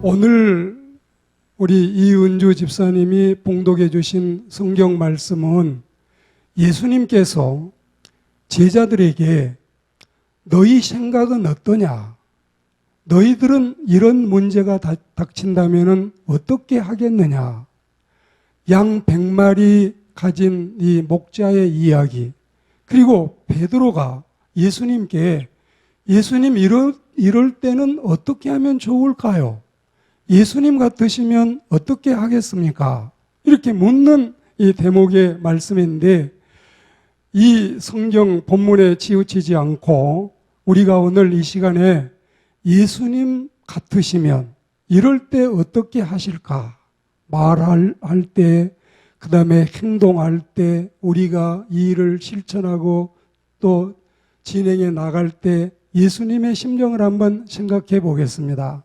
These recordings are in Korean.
오늘 우리 이은주 집사님이 봉독해 주신 성경 말씀은 예수님께서 제자들에게 너희 생각은 어떠냐? 너희들은 이런 문제가 닥친다면 어떻게 하겠느냐? 양 100마리 가진 이 목자의 이야기, 그리고 베드로가 예수님께 예수님 이럴 때는 어떻게 하면 좋을까요? 예수님 같으시면 어떻게 하겠습니까? 이렇게 묻는 이 대목의 말씀인데, 이 성경 본문에 치우치지 않고 우리가 오늘 이 시간에 예수님 같으시면 이럴 때 어떻게 하실까? 말할 때, 그 다음에 행동할 때, 우리가 이 일을 실천하고 또 진행해 나갈 때 예수님의 심정을 한번 생각해 보겠습니다.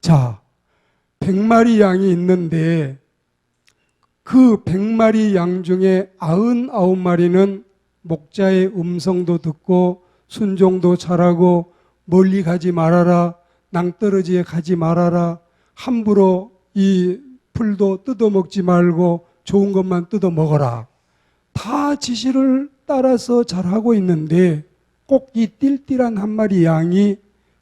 자, 100마리 양이 있는데 그 100마리 양 중에 99마리는 목자의 음성도 듣고 순종도 잘하고 멀리 가지 말아라, 낭떠러지에 가지 말아라, 함부로 이 풀도 뜯어먹지 말고 좋은 것만 뜯어먹어라, 다 지시를 따라서 잘하고 있는데 꼭 이 띨띨한 한 마리 양이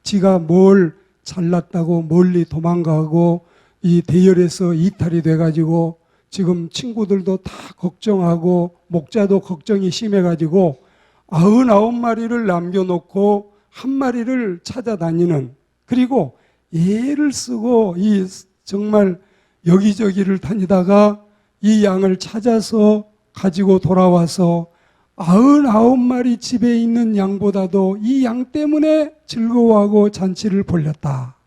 지가 뭘 잘났다고 멀리 도망가고 이 대열에서 이탈이 돼가지고 지금 친구들도 다 걱정하고 목자도 걱정이 심해가지고 99마리를 남겨놓고 한 마리를 찾아다니는, 그리고 애를 쓰고 이 정말 여기저기를 다니다가 이 양을 찾아서 가지고 돌아와서 99마리 집에 있는 양보다도 이 양 때문에 즐거워하고 잔치를 벌였다.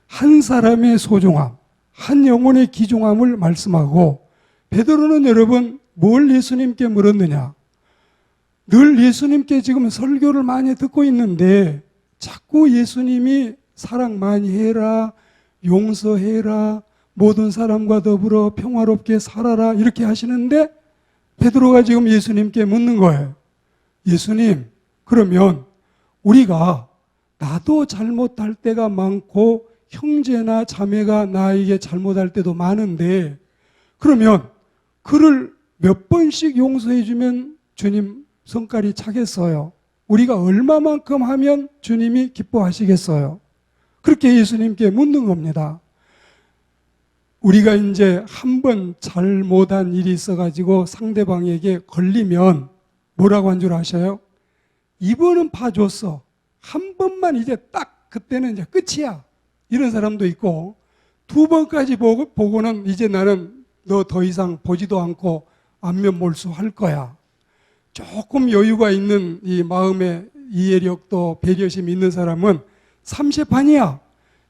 한 사람의 소중함, 한 영혼의 귀중함을 말씀하고, 베드로는 여러분 뭘 예수님께 물었느냐? 늘 예수님께 지금 설교를 많이 듣고 있는데 자꾸 예수님이 사랑 많이 해라, 용서해라, 모든 사람과 더불어 평화롭게 살아라 이렇게 하시는데, 베드로가 지금 예수님께 묻는 거예요. 예수님, 그러면 우리가 나도 잘못할 때가 많고 형제나 자매가 나에게 잘못할 때도 많은데, 그러면 그를 몇 번씩 용서해 주면 주님 성깔이 차겠어요? 우리가 얼마만큼 하면 주님이 기뻐하시겠어요? 그렇게 예수님께 묻는 겁니다. 우리가 이제 한 번 잘못한 일이 있어가지고 상대방에게 걸리면 뭐라고 한 줄 아셔요? 이번은 봐줬어. 한 번만 이제 딱 그때는 이제 끝이야. 이런 사람도 있고, 두 번까지 보고는 이제 나는 너 더 이상 보지도 않고 안면 몰수할 거야. 조금 여유가 있는 이 마음의 이해력도 배려심이 있는 사람은 삼세판이야.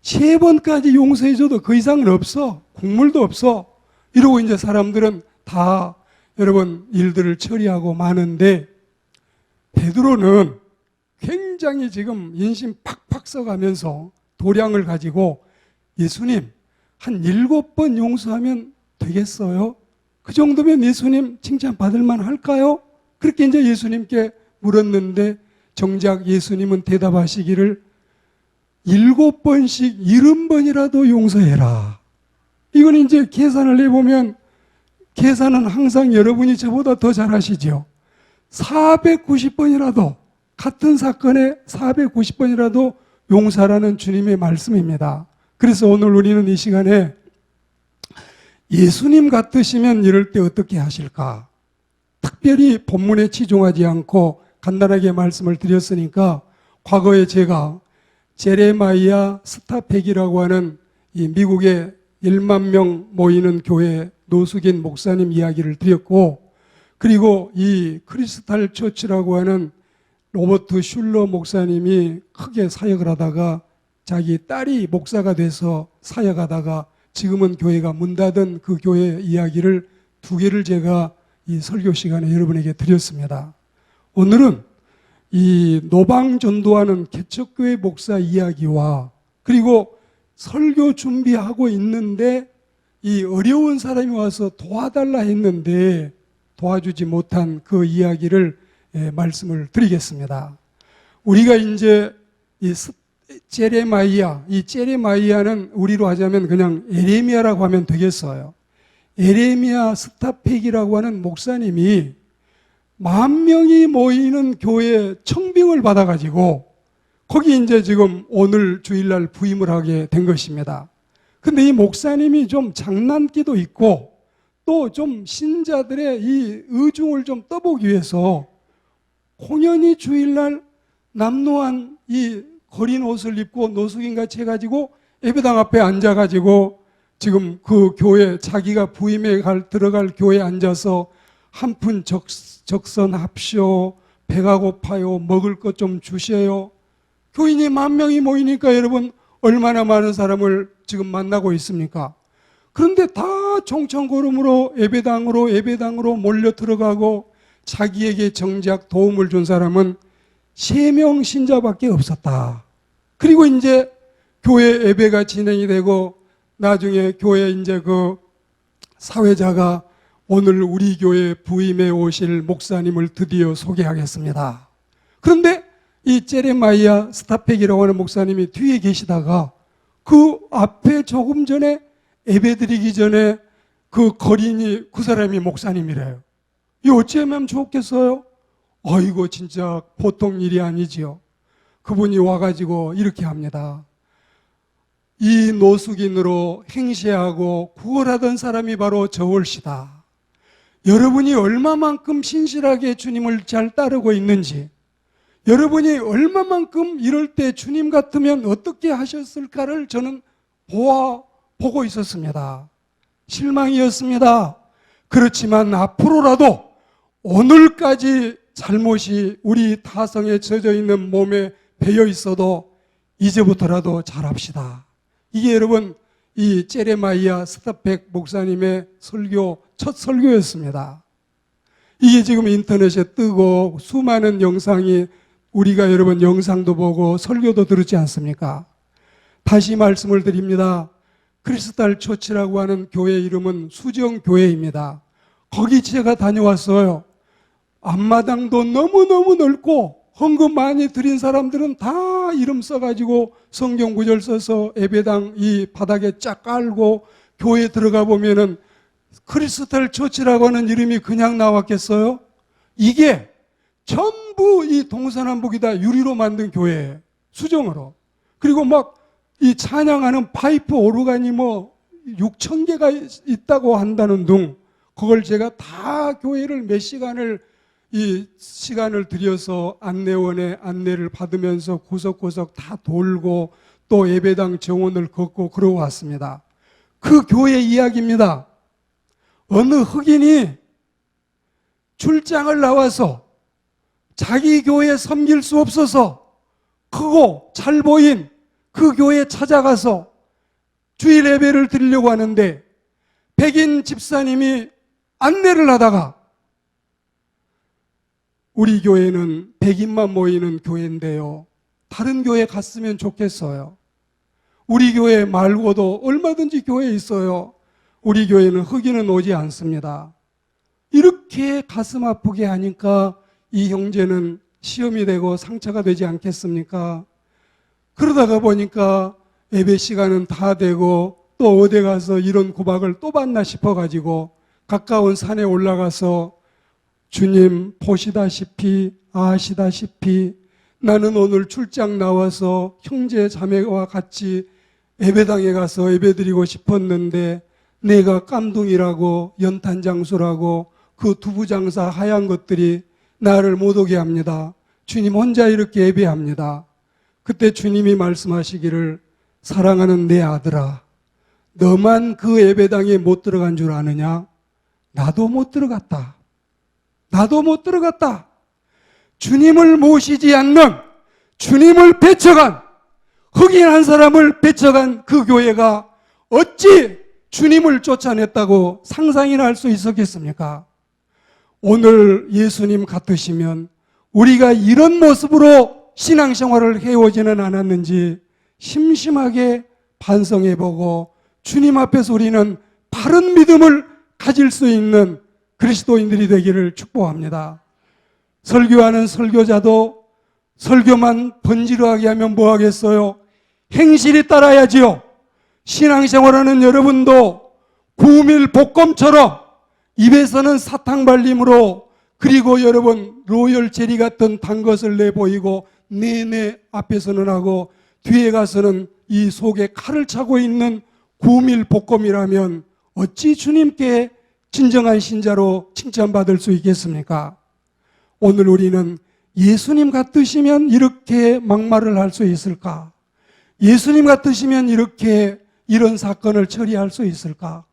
3번까지 용서해줘도 그 이상은 없어. 국물도 없어. 이러고 이제 사람들은 다 여러분 일들을 처리하고 마는데, 베드로는 굉장히 지금 인심 팍팍 써가면서 도량을 가지고 예수님 한 7번 용서하면 되겠어요? 그 정도면 예수님 칭찬받을 만 할까요? 그렇게 이제 예수님께 물었는데, 정작 예수님은 대답하시기를 7번씩 70번이라도 용서해라. 이건 이제 계산을 해보면, 계산은 항상 여러분이 저보다 더 잘하시죠. 490번이라도, 같은 사건에 490번이라도 용서하라는 주님의 말씀입니다. 그래서 오늘 우리는 이 시간에 예수님 같으시면 이럴 때 어떻게 하실까? 특별히 본문에 치중하지 않고 간단하게 말씀을 드렸으니까, 과거에 제가 제레마이아 스타펙이라고 하는 이 미국의 1만 명 모이는 교회 노숙인 목사님 이야기를 드렸고, 그리고 이 크리스탈 처치라고 하는 로버트 슐러 목사님이 크게 사역을 하다가 자기 딸이 목사가 돼서 사역하다가 지금은 교회가 문 닫은 그 교회 이야기를 2개를 제가 이 설교 시간에 여러분에게 드렸습니다. 오늘은 이 노방 전도하는 개척교회 목사 이야기와, 그리고 설교 준비하고 있는데 이 어려운 사람이 와서 도와달라 했는데 도와주지 못한 그 이야기를 말씀을 드리겠습니다. 우리가 이제 이 제레마이야, 이 제레마이야는 우리로 하자면 그냥 에레미야라고 하면 되겠어요. 에레미야 스타펙이라고 하는 목사님이 10,000명이 모이는 교회 청빙을 받아가지고 거기 이제 지금 오늘 주일날 부임을 하게 된 것입니다. 근데 이 목사님이 좀 장난기도 있고 또 좀 신자들의 이 의중을 좀 떠보기 위해서 공연히 주일날 남루한 이 거린 옷을 입고 노숙인같이 해가지고 예배당 앞에 앉아가지고 지금 그 교회 자기가 부임에 들어갈 교회에 앉아서 한 푼 적선합시오. 배가 고파요. 먹을 것 좀 주세요. 교인이 10,000명이 모이니까 여러분 얼마나 많은 사람을 지금 만나고 있습니까? 그런데 다 총청걸음으로 예배당으로 몰려 들어가고 자기에게 정작 도움을 준 사람은 3명 신자밖에 없었다. 그리고 이제 교회 예배가 진행이 되고 나중에 교회 이제 그 사회자가 오늘 우리 교회 부임에 오실 목사님을 드디어 소개하겠습니다. 그런데 이 제레마이야 스타펙이라고 하는 목사님이 뒤에 계시다가 그 앞에 조금 전에 예배드리기 전에 그 거린이 그 사람이 목사님이래요. 이 어찌하면 좋겠어요? 어이고 진짜 보통 일이 아니지요. 그분이 와가지고 이렇게 합니다. 이 노숙인으로 행세하고 구걸하던 사람이 바로 저올시다. 여러분이 얼마만큼 신실하게 주님을 잘 따르고 있는지, 여러분이 얼마만큼 이럴 때 주님 같으면 어떻게 하셨을까를 저는 보고 있었습니다. 실망이었습니다. 그렇지만 앞으로라도 오늘까지 잘못이 우리 타성에 젖어 있는 몸에 배어 있어도 이제부터라도 잘합시다. 이게 여러분 이 제레마이야 스타펙 목사님의 첫 설교였습니다. 이게 지금 인터넷에 뜨고 수많은 영상이 우리가 여러분 영상도 보고 설교도 들었지 않습니까? 다시 말씀을 드립니다. 크리스탈 처치라고 하는 교회 이름은 수정교회입니다. 거기 제가 다녀왔어요. 앞마당도 너무너무 넓고 헌금 많이 드린 사람들은 다 이름 써가지고 성경 구절 써서 예배당 이 바닥에 쫙 깔고 교회 들어가 보면은 크리스탈 처치라고 하는 이름이 그냥 나왔겠어요? 이게 전부 이 동서남북이 다 유리로 만든 교회예요. 수정으로. 그리고 막 이 찬양하는 파이프 오르간이 뭐 6,000개가 있다고 한다는 둥, 그걸 제가 다 교회를 몇 시간을 들여서 안내원의 안내를 받으면서 구석구석 다 돌고 또 예배당 정원을 걷고 그러고 왔습니다. 그 교회 이야기입니다. 어느 흑인이 출장을 나와서 자기 교회 섬길 수 없어서 크고 잘 보인 그 교회에 찾아가서 주일 예배를 드리려고 하는데 백인 집사님이 안내를 하다가 우리 교회는 백인만 모이는 교회인데요. 다른 교회 갔으면 좋겠어요. 우리 교회 말고도 얼마든지 교회 있어요. 우리 교회는 흑인은 오지 않습니다. 이렇게 가슴 아프게 하니까 이 형제는 시험이 되고 상처가 되지 않겠습니까? 그러다가 보니까 예배 시간은 다 되고 또 어디 가서 이런 구박을 또 받나 싶어가지고 가까운 산에 올라가서 주님 보시다시피 아시다시피 나는 오늘 출장 나와서 형제 자매와 같이 예배당에 가서 예배드리고 싶었는데 내가 깜둥이라고 연탄장수라고 그 두부장사 하얀 것들이 나를 못 오게 합니다. 주님 혼자 이렇게 예배합니다. 그때 주님이 말씀하시기를 사랑하는 내 아들아, 너만 그 예배당에 못 들어간 줄 아느냐? 나도 못 들어갔다. 나도 못 들어갔다. 주님을 모시지 않는, 주님을 배척한, 흑인 한 사람을 배척한 그 교회가 어찌 주님을 쫓아냈다고 상상이나 할 수 있었겠습니까? 오늘 예수님 같으시면 우리가 이런 모습으로 신앙생활을 해오지는 않았는지 심심하게 반성해보고 주님 앞에서 우리는 바른 믿음을 가질 수 있는 그리스도인들이 되기를 축복합니다. 설교하는 설교자도 설교만 번지르하게 하면 뭐 하겠어요? 행실이 따라야지요. 신앙생활하는 여러분도 구밀복검처럼 입에서는 사탕발림으로, 그리고 여러분 로열 제리 같은 단 것을 내보이고 내내 앞에서는 하고 뒤에 가서는 이 속에 칼을 차고 있는 구밀복검이라면 어찌 주님께 진정한 신자로 칭찬받을 수 있겠습니까? 오늘 우리는 예수님 같으시면 이렇게 막말을 할 수 있을까? 예수님 같으시면 이렇게 이런 사건을 처리할 수 있을까?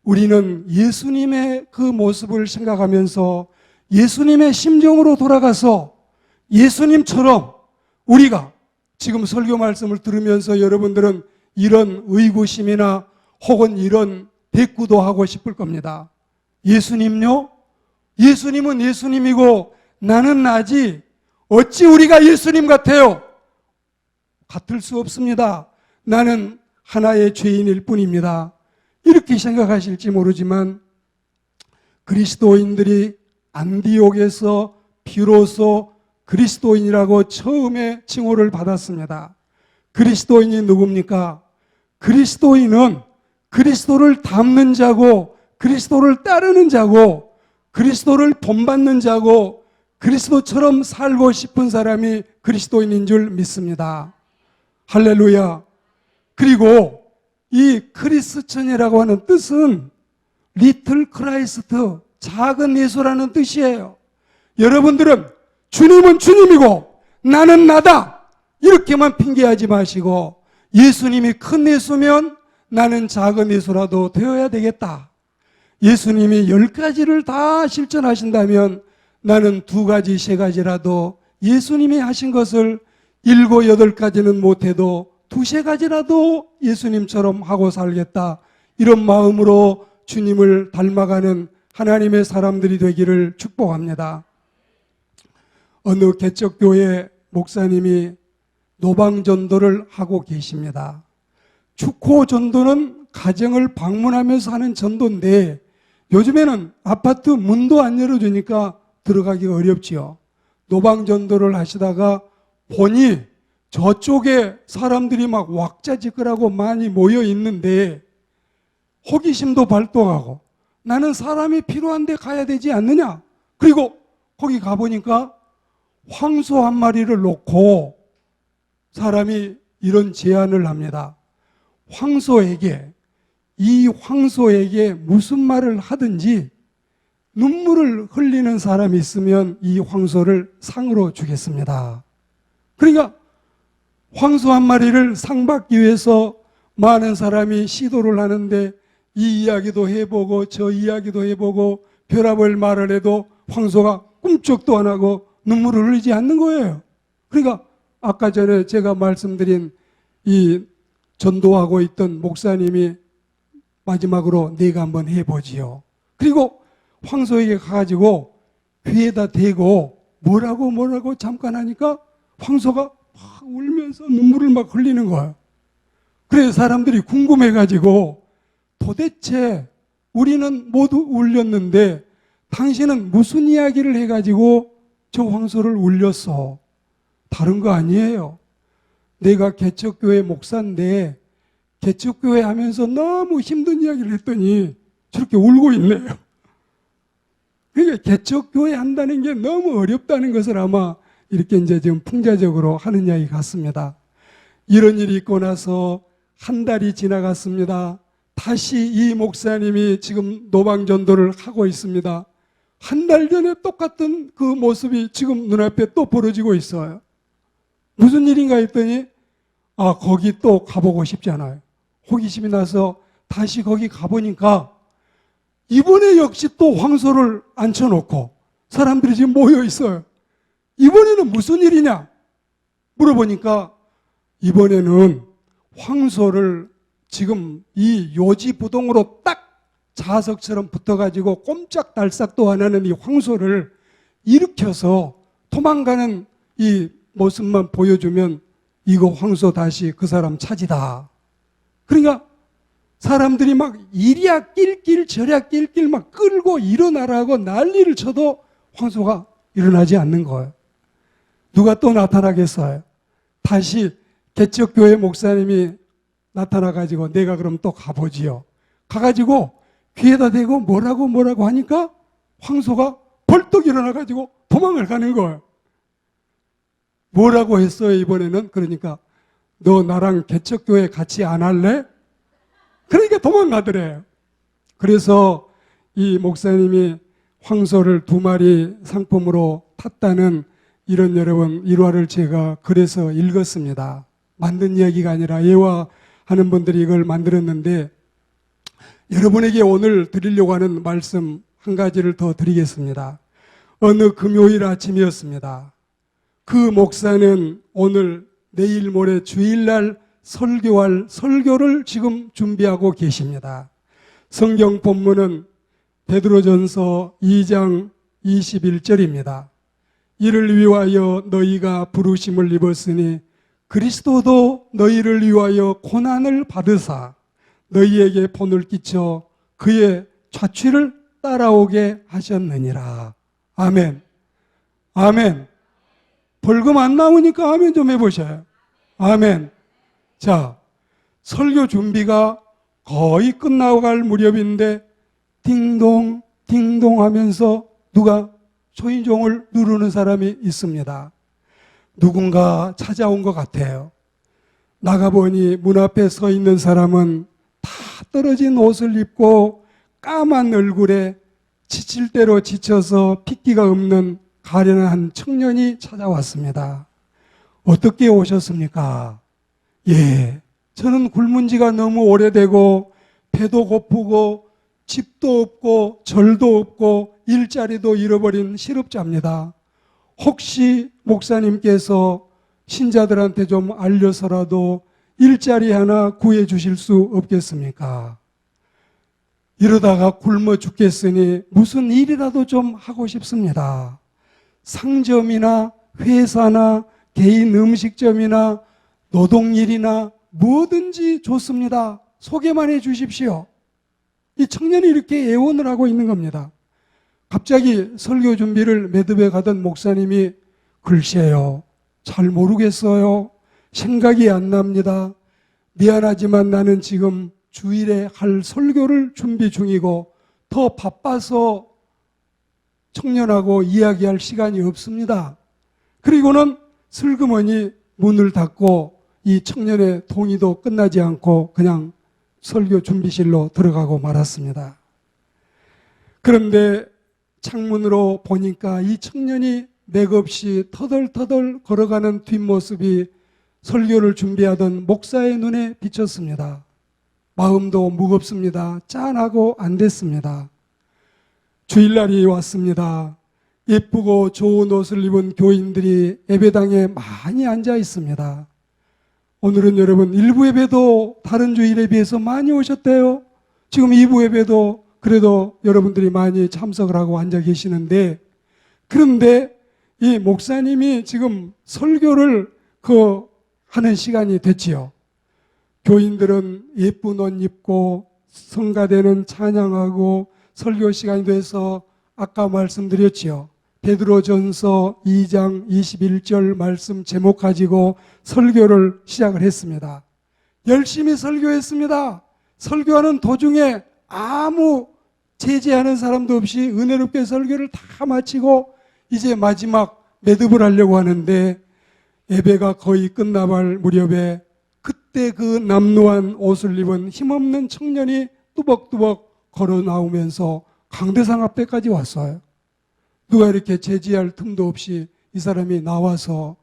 우리는 예수님의 그 모습을 생각하면서 예수님의 심정으로 돌아가서 예수님처럼 우리가 지금 설교 말씀을 들으면서 여러분들은 이런 의구심이나 혹은 이런 대꾸도 하고 싶을 겁니다. 예수님요? 예수님은 예수님이고 나는 나지 어찌 우리가 예수님 같아요? 같을 수 없습니다. 나는 하나의 죄인일 뿐입니다. 이렇게 생각하실지 모르지만 그리스도인들이 안디옥에서 비로소 그리스도인이라고 처음에 칭호를 받았습니다. 그리스도인이 누굽니까? 그리스도인은 그리스도를 닮는 자고 그리스도를 따르는 자고 그리스도를 본받는 자고 그리스도처럼 살고 싶은 사람이 그리스도인인 줄 믿습니다. 할렐루야. 그리고 이 크리스천이라고 하는 뜻은 리틀 크라이스트, 작은 예수라는 뜻이에요. 여러분들은 주님은 주님이고 나는 나다 이렇게만 핑계하지 마시고 예수님이 큰 예수면 나는 작은 예수라도 되어야 되겠다. 예수님이 10가지를 다 실천하신다면 나는 2가지, 3가지라도 예수님이 하신 것을 7, 8가지는 못해도 2, 3가지라도 예수님처럼 하고 살겠다. 이런 마음으로 주님을 닮아가는 하나님의 사람들이 되기를 축복합니다. 어느 개척교회 목사님이 노방전도를 하고 계십니다. 축호전도는 가정을 방문하면서 하는 전도인데 요즘에는 아파트 문도 안 열어주니까 들어가기가 어렵지요. 노방전도를 하시다가 보니 저쪽에 사람들이 막 왁자지껄하고 많이 모여 있는데 호기심도 발동하고 나는 사람이 필요한데 가야 되지 않느냐. 그리고 거기 가보니까 황소 한 마리를 놓고 사람이 이런 제안을 합니다. 이 황소에게 무슨 말을 하든지 눈물을 흘리는 사람이 있으면 이 황소를 상으로 주겠습니다. 그러니까 황소 한 마리를 상 받기 위해서 많은 사람이 시도를 하는데 이 이야기도 해보고 저 이야기도 해보고 별의별 말을 해도 황소가 꿈쩍도 안 하고 눈물을 흘리지 않는 거예요. 그러니까 아까 전에 제가 말씀드린 이 전도하고 있던 목사님이 마지막으로 내가 한번 해보지요. 그리고 황소에게 가가지고 귀에다 대고 뭐라고 잠깐 하니까 황소가 막 울면서 눈물을 막 흘리는 거예요. 그래서 사람들이 궁금해가지고 도대체 우리는 모두 울렸는데 당신은 무슨 이야기를 해가지고 저 황소를 울렸어? 다른 거 아니에요. 내가 개척교회 목사인데 개척교회 하면서 너무 힘든 이야기를 했더니 저렇게 울고 있네요. 그러니까 개척교회 한다는 게 너무 어렵다는 것을 아마 이렇게 이제 지금 풍자적으로 하는 이야기 같습니다. 이런 일이 있고 나서 한 달이 지나갔습니다. 다시 이 목사님이 지금 노방전도를 하고 있습니다. 한 달 전에 똑같은 그 모습이 지금 눈앞에 또 벌어지고 있어요. 무슨 일인가 했더니 거기 또 가보고 싶잖아요. 호기심이 나서 다시 거기 가보니까 이번에 역시 또 황소를 앉혀놓고 사람들이 지금 모여 있어요. 이번에는 무슨 일이냐 물어보니까 이번에는 황소를 지금 이 요지부동으로 딱 자석처럼 붙어가지고 꼼짝달싹도 안 하는 이 황소를 일으켜서 도망가는 이 모습만 보여주면 이거 황소 다시 그 사람 차지다. 그러니까 사람들이 막 이리야 낄낄 저리야 낄낄 막 끌고 일어나라고 난리를 쳐도 황소가 일어나지 않는 거예요. 누가 또 나타나겠어요? 다시 개척교회 목사님이 나타나가지고 내가 그럼 또 가보지요. 가가지고 귀에다 대고 뭐라고 하니까 황소가 벌떡 일어나가지고 도망을 가는 거예요. 뭐라고 했어요, 이번에는? 그러니까 너 나랑 개척교회 같이 안 할래? 그러니까 도망가더래요. 그래서 이 목사님이 황소를 2마리 상품으로 탔다는 이런 여러분 일화를 제가 그래서 읽었습니다. 만든 이야기가 아니라 예화하는 분들이 이걸 만들었는데, 여러분에게 오늘 드리려고 하는 말씀 한 가지를 더 드리겠습니다. 어느 금요일 아침이었습니다. 그 목사는 오늘 내일 모레 주일날 설교할 설교를 지금 준비하고 계십니다. 성경 본문은 베드로전서 2장 21절입니다. 이를 위하여 너희가 부르심을 입었으니 그리스도도 너희를 위하여 고난을 받으사 너희에게 본을 끼쳐 그의 좌취를 따라오게 하셨느니라. 아멘. 아멘. 벌금 안 나오니까 아멘 좀 해보셔요. 아멘. 자, 설교 준비가 거의 끝나갈 무렵인데 딩동 딩동 하면서 누가 초인종을 누르는 사람이 있습니다. 누군가 찾아온 것 같아요. 나가보니 문 앞에 서 있는 사람은 다 떨어진 옷을 입고 까만 얼굴에 지칠 대로 지쳐서 핏기가 없는 가련한 청년이 찾아왔습니다. 어떻게 오셨습니까? 예, 저는 굶은 지가 너무 오래되고 배도 고프고 집도 없고 절도 없고 일자리도 잃어버린 실업자입니다. 혹시 목사님께서 신자들한테 좀 알려서라도 일자리 하나 구해 주실 수 없겠습니까? 이러다가 굶어 죽겠으니 무슨 일이라도 좀 하고 싶습니다. 상점이나 회사나 개인 음식점이나 노동일이나 뭐든지 좋습니다. 소개만 해 주십시오. 이 청년이 이렇게 애원을 하고 있는 겁니다. 갑자기 설교 준비를 매듭에 가던 목사님이 글쎄요, 잘 모르겠어요. 생각이 안 납니다. 미안하지만 나는 지금 주일에 할 설교를 준비 중이고 더 바빠서 청년하고 이야기할 시간이 없습니다. 그리고는 슬그머니 문을 닫고 이 청년의 동의도 끝나지 않고 그냥 설교 준비실로 들어가고 말았습니다. 그런데 창문으로 보니까 이 청년이 맥없이 터덜터덜 걸어가는 뒷모습이 설교를 준비하던 목사의 눈에 비쳤습니다. 마음도 무겁습니다. 짠하고 안 됐습니다. 주일날이 왔습니다. 예쁘고 좋은 옷을 입은 교인들이 예배당에 많이 앉아 있습니다. 오늘은 여러분 1부 예배도 다른 주일에 비해서 많이 오셨대요. 지금 2부 예배도 그래도 여러분들이 많이 참석을 하고 앉아 계시는데, 그런데 이 목사님이 지금 설교를 하는 시간이 됐지요. 교인들은 예쁜 옷 입고 성가대는 찬양하고 설교 시간이 돼서 아까 말씀드렸지요. 베드로전서 2장 21절 말씀 제목 가지고 설교를 시작을 했습니다. 열심히 설교했습니다. 설교하는 도중에 아무 제지하는 사람도 없이 은혜롭게 설교를 다 마치고 이제 마지막 매듭을 하려고 하는데, 예배가 거의 끝나갈 무렵에 그때 그 남루한 옷을 입은 힘없는 청년이 뚜벅뚜벅 걸어 나오면서 강대상 앞에까지 왔어요. 누가 이렇게 제지할 틈도 없이 이 사람이 나와서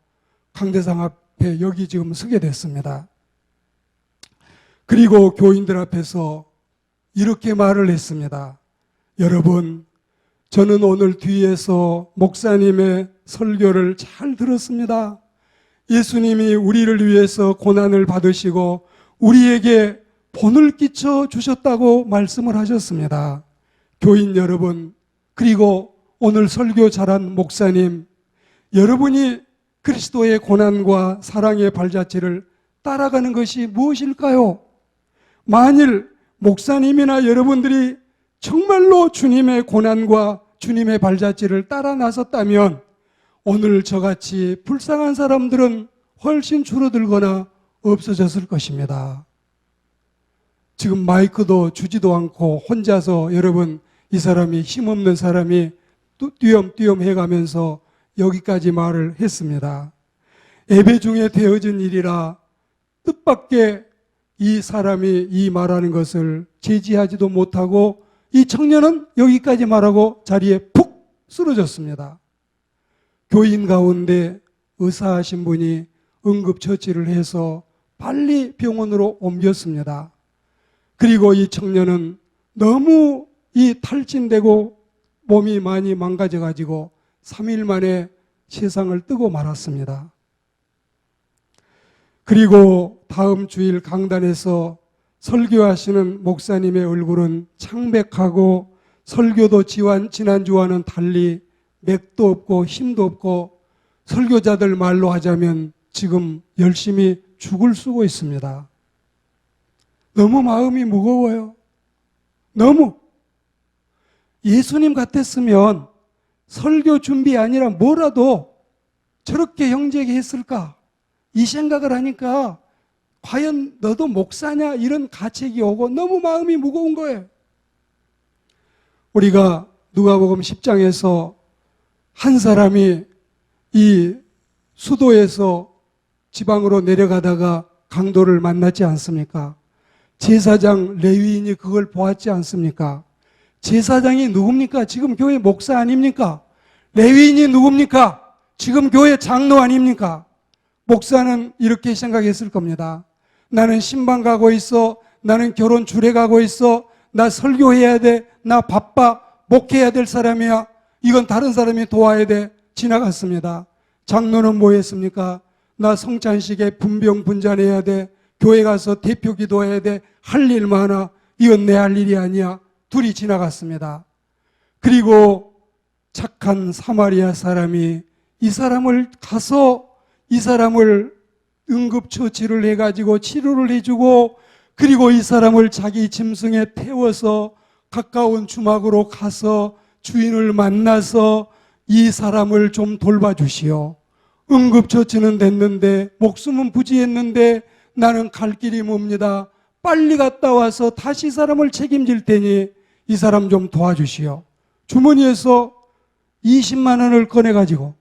강대상 앞에 여기 지금 서게 됐습니다. 그리고 교인들 앞에서 이렇게 말을 했습니다. 여러분, 저는 오늘 뒤에서 목사님의 설교를 잘 들었습니다. 예수님이 우리를 위해서 고난을 받으시고 우리에게 본을 끼쳐 주셨다고 말씀을 하셨습니다. 교인 여러분, 그리고 오늘 설교 잘한 목사님, 여러분이 그리스도의 고난과 사랑의 발자취를 따라가는 것이 무엇일까요? 만일 목사님이나 여러분들이 정말로 주님의 고난과 주님의 발자취를 따라 나섰다면 오늘 저같이 불쌍한 사람들은 훨씬 줄어들거나 없어졌을 것입니다. 지금 마이크도 주지도 않고 혼자서 여러분 이 사람이 힘없는 사람이 띄엄띄엄 해가면서 여기까지 말을 했습니다. 예배 중에 되어진 일이라 뜻밖의 이 사람이 이 말하는 것을 제지하지도 못하고 이 청년은 여기까지 말하고 자리에 푹 쓰러졌습니다. 교인 가운데 의사하신 분이 응급처치를 해서 빨리 병원으로 옮겼습니다. 그리고 이 청년은 너무 이 탈진되고 몸이 많이 망가져가지고 3일 만에 세상을 뜨고 말았습니다. 그리고 다음 주일 강단에서 설교하시는 목사님의 얼굴은 창백하고 설교도 지난주와는 달리 맥도 없고 힘도 없고 설교자들 말로 하자면 지금 열심히 죽을 쓰고 있습니다. 너무 마음이 무거워요. 너무. 예수님 같았으면 설교 준비 아니라 뭐라도 저렇게 형제에게 했을까? 이 생각을 하니까 과연 너도 목사냐? 이런 가책이 오고 너무 마음이 무거운 거예요. 우리가 누가복음 10장에서 한 사람이 이 수도에서 지방으로 내려가다가 강도를 만났지 않습니까? 제사장 레위인이 그걸 보았지 않습니까? 제사장이 누굽니까? 지금 교회 목사 아닙니까? 레위인이 누굽니까? 지금 교회 장로 아닙니까? 목사는 이렇게 생각했을 겁니다. 나는 신방 가고 있어. 나는 결혼 주례 가고 있어. 나 설교해야 돼. 나 바빠. 목해야 될 사람이야. 이건 다른 사람이 도와야 돼. 지나갔습니다. 장로는 뭐 했습니까? 나 성찬식에 분병 분잔해야 돼. 교회 가서 대표 기도해야 돼. 할 일 많아. 이건 내 할 일이 아니야. 둘이 지나갔습니다. 그리고 착한 사마리아 사람이 이 사람을 가서 이 사람을 응급처치를 해가지고 치료를 해주고 그리고 이 사람을 자기 짐승에 태워서 가까운 주막으로 가서 주인을 만나서 이 사람을 좀 돌봐주시오. 응급처치는 됐는데 목숨은 부지했는데 나는 갈 길이 멉니다. 빨리 갔다 와서 다시 사람을 책임질 테니 이 사람 좀 도와주시오. 주머니에서 20만 원을 꺼내가지고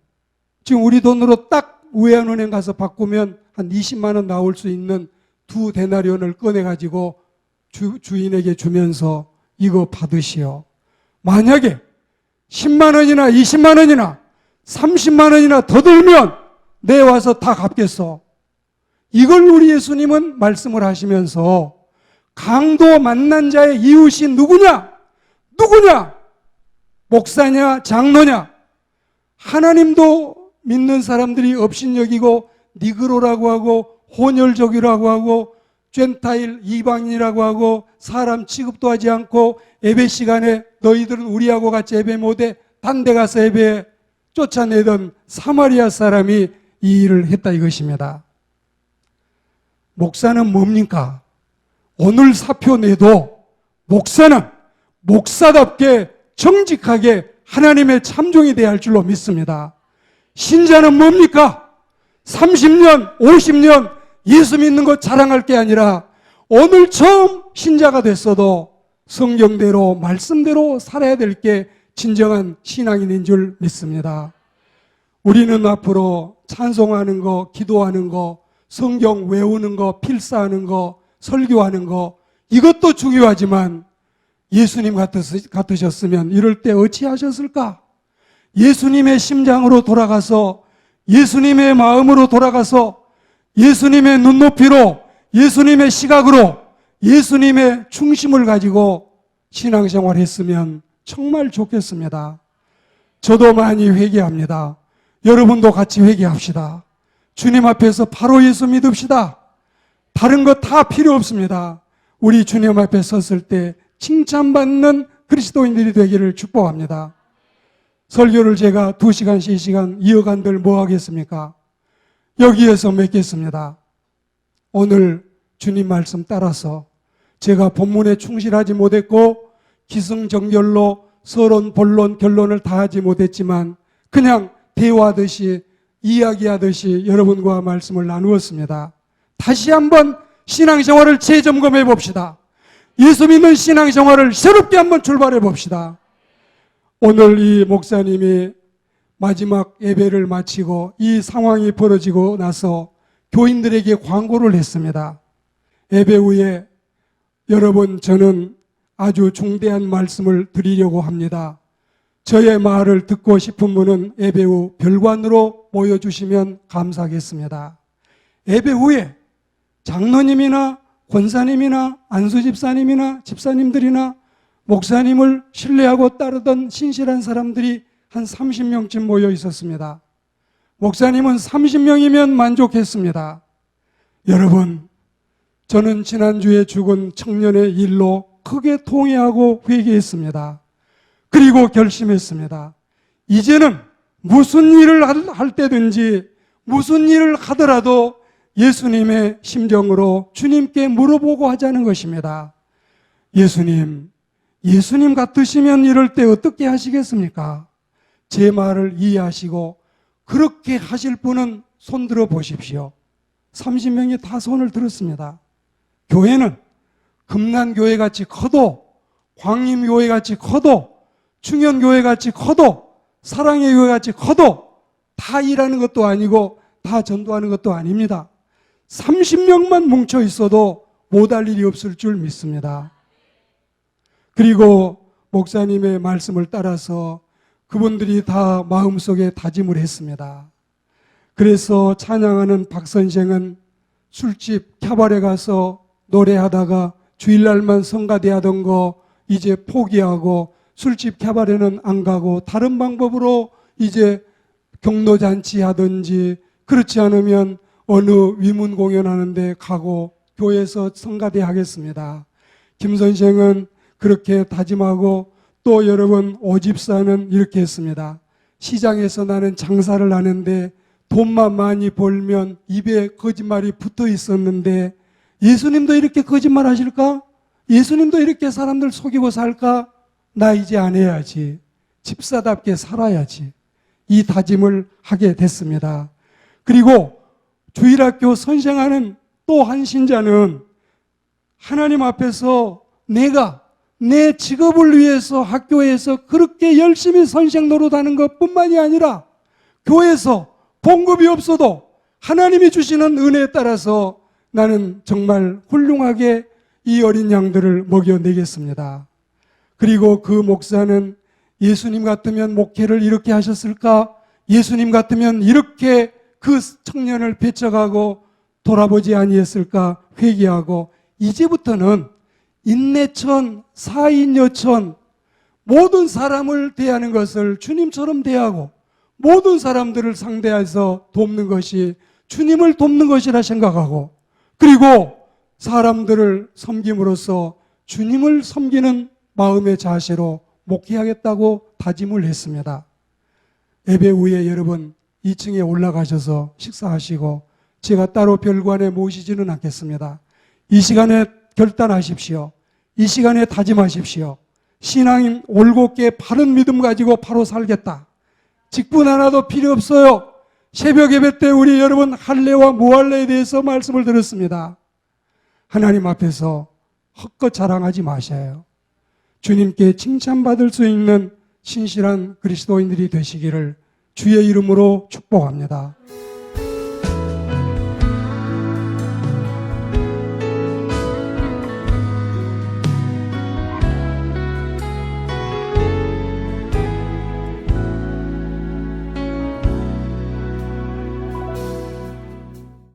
지금 우리 돈으로 딱 우회한은행 가서 바꾸면 한 20만 원 나올 수 있는 2데나리온을 꺼내가지고 주인에게 주면서 이거 받으시오. 만약에 10만 원이나 20만 원이나 30만 원이나 더 들면 내 와서 다 갚겠어. 이걸 우리 예수님은 말씀을 하시면서 강도 만난 자의 이웃이 누구냐? 누구냐? 목사냐? 장로냐? 하나님도 믿는 사람들이 업신여기고 니그로라고 하고 혼혈족이라고 하고 젠타일 이방인이라고 하고 사람 취급도 하지 않고 예배 시간에 너희들은 우리하고 같이 예배 못해 딴 데 가서 예배해 쫓아내던 사마리아 사람이 이 일을 했다 이것입니다. 목사는 뭡니까? 오늘 사표 내도 목사는 목사답게 정직하게 하나님의 참종이 되어야 할 줄로 믿습니다. 신자는 뭡니까? 30년, 50년 예수 믿는 것 자랑할 게 아니라 오늘 처음 신자가 됐어도 성경대로 말씀대로 살아야 될 게 진정한 신앙인인 줄 믿습니다. 우리는 앞으로 찬송하는 거, 기도하는 거, 성경 외우는 거, 필사하는 거, 설교하는 거 이것도 중요하지만 예수님 같으셨으면 이럴 때 어찌하셨을까? 예수님의 심장으로 돌아가서 예수님의 마음으로 돌아가서 예수님의 눈높이로 예수님의 시각으로 예수님의 중심을 가지고 신앙생활 했으면 정말 좋겠습니다. 저도 많이 회개합니다. 여러분도 같이 회개합시다. 주님 앞에서 바로 예수 믿읍시다. 다른 거 다 필요 없습니다. 우리 주님 앞에 섰을 때 칭찬받는 그리스도인들이 되기를 축복합니다. 설교를 제가 2시간, 3시간 이어간들 뭐 하겠습니까? 여기에서 맺겠습니다. 오늘 주님 말씀 따라서 제가 본문에 충실하지 못했고 기승전결로 서론, 본론, 결론을 다 하지 못했지만 그냥 대화하듯이 이야기하듯이 여러분과 말씀을 나누었습니다. 다시 한번 신앙생활을 재점검해 봅시다. 예수 믿는 신앙생활을 새롭게 한번 출발해 봅시다. 오늘 이 목사님이 마지막 예배를 마치고 이 상황이 벌어지고 나서 교인들에게 광고를 했습니다. 예배 후에 여러분, 저는 아주 중대한 말씀을 드리려고 합니다. 저의 말을 듣고 싶은 분은 예배 후 별관으로 모여주시면 감사하겠습니다. 예배 후에 장로님이나 권사님이나 안수집사님이나 집사님들이나 목사님을 신뢰하고 따르던 신실한 사람들이 한 30명쯤 모여 있었습니다. 목사님은 30명이면 만족했습니다. 여러분, 저는 지난주에 죽은 청년의 일로 크게 통회하고 회개했습니다. 그리고 결심했습니다. 이제는 무슨 일을 할 때든지 무슨 일을 하더라도 예수님의 심정으로 주님께 물어보고 하자는 것입니다. 예수님 같으시면 이럴 때 어떻게 하시겠습니까? 제 말을 이해하시고 그렇게 하실 분은 손 들어 보십시오. 30명이 다 손을 들었습니다. 교회는 금난교회같이 커도, 광림교회같이 커도, 충현교회같이 커도, 사랑의 교회같이 커도 다 일하는 것도 아니고 다 전도하는 것도 아닙니다. 30명만 뭉쳐 있어도 못할 일이 없을 줄 믿습니다. 그리고 목사님의 말씀을 따라서 그분들이 다 마음속에 다짐을 했습니다. 그래서 찬양하는 박 선생은 술집 캬바레 가서 노래하다가 주일날만 성가대 하던 거 이제 포기하고 술집 캬바레는 안 가고 다른 방법으로 이제 경로잔치 하든지 그렇지 않으면 어느 위문 공연하는데 가고 교회에서 성가대 하겠습니다. 김 선생은 그렇게 다짐하고 또 여러분 오집사는 이렇게 했습니다. 시장에서 나는 장사를 하는데 돈만 많이 벌면 입에 거짓말이 붙어 있었는데 예수님도 이렇게 거짓말 하실까? 예수님도 이렇게 사람들 속이고 살까? 나 이제 안 해야지. 집사답게 살아야지. 이 다짐을 하게 됐습니다. 그리고 주일학교 선생하는 또 한 신자는 하나님 앞에서 내가 내 직업을 위해서 학교에서 그렇게 열심히 선생 노릇하는 것뿐만이 아니라 교회에서 봉급이 없어도 하나님이 주시는 은혜에 따라서 나는 정말 훌륭하게 이 어린 양들을 먹여내겠습니다. 그리고 그 목사는 예수님 같으면 목회를 이렇게 하셨을까? 예수님 같으면 이렇게 그 청년을 배척하고 돌아보지 아니했을까? 회개하고 이제부터는 인내천, 사인여천 모든 사람을 대하는 것을 주님처럼 대하고 모든 사람들을 상대해서 돕는 것이 주님을 돕는 것이라 생각하고 그리고 사람들을 섬김으로써 주님을 섬기는 마음의 자세로 목회하겠다고 다짐을 했습니다. 예배 후에 여러분 2층에 올라가셔서 식사하시고 제가 따로 별관에 모시지는 않겠습니다. 이 시간에 결단하십시오. 이 시간에 다짐하십시오. 신앙인 올곧게 바른 믿음 가지고 바로 살겠다. 직분 하나도 필요 없어요. 새벽 예배 때 우리 여러분 할례와 무할례에 대해서 말씀을 들었습니다. 하나님 앞에서 헛것 자랑하지 마셔요. 주님께 칭찬받을 수 있는 신실한 그리스도인들이 되시기를 주의 이름으로 축복합니다.